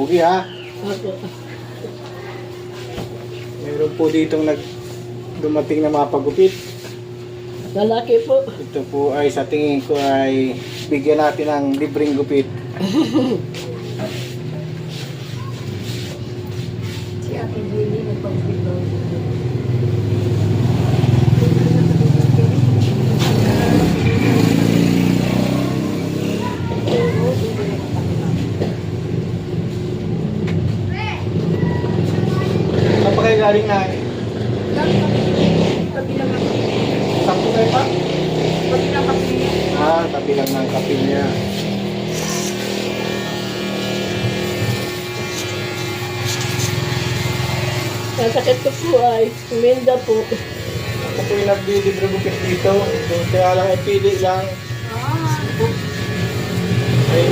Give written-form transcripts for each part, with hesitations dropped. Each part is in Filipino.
Pogi ha. Opo. Meron po ditong dumating na mga pagupit. Lalaki po. Ito po ay sa tingin ko ay bigyan natin ng libreng gupit. Si Ate Willie nagpagpito. Saan pa kayo galing na? Kabilang ako. Sakto kayo pa? Kabilang kasi. Tabi lang ng kape niya. Ang sakit ko po ay uminda po. Ako po yung naglilibre gupit dito. Kaya lang ay pili lang. Ay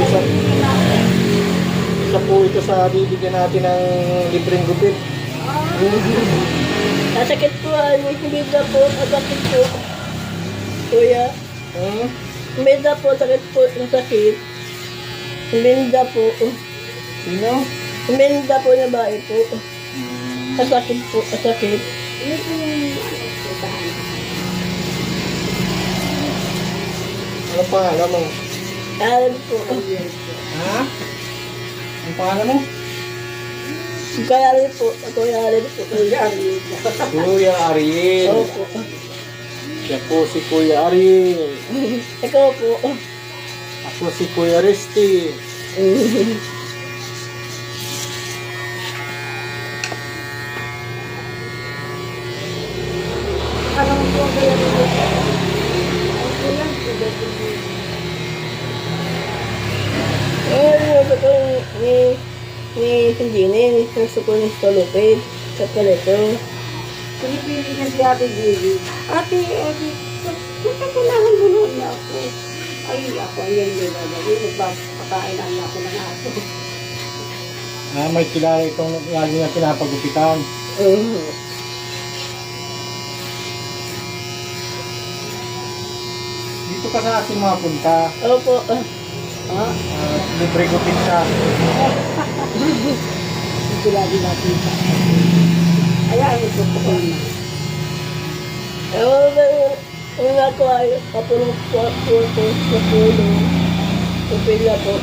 isa po ito sa bibigyan natin ng libreng gupit. Ang sakit po ay uminda po. Ang sakit po. Kuya. Uminda po. Sakit po. Ang sakit. Uminda po. Sino? Uminda po na bae po. Ang sakit po. Ang sakit. Ano pangalan mo? Alam po. Ha? Ang pangalan mo? Kaya rin po. Kuya rin po. Kuya Ariel. Opo. Siya po si Kuya Ariel. Ikaw po. Ako si Kuya Resty. Anong po kaya nito? Gusto ko hindi gusto ko ni Stolopid sa palito. Pinipili na si Ate Willie. Ate, kung kailangan bulon na ako. Ay, ako ayan yung gagawin. Nagpapakain ang ako ng aso. May kilala itong lagi na pinapagupitan. Dito ka sa ating mga punta. Opo. Libre gupit siya. Hindi lagi natin. Ayan, ito po ko na. Ang ako ay kapulong po sa pulo. Kapila po.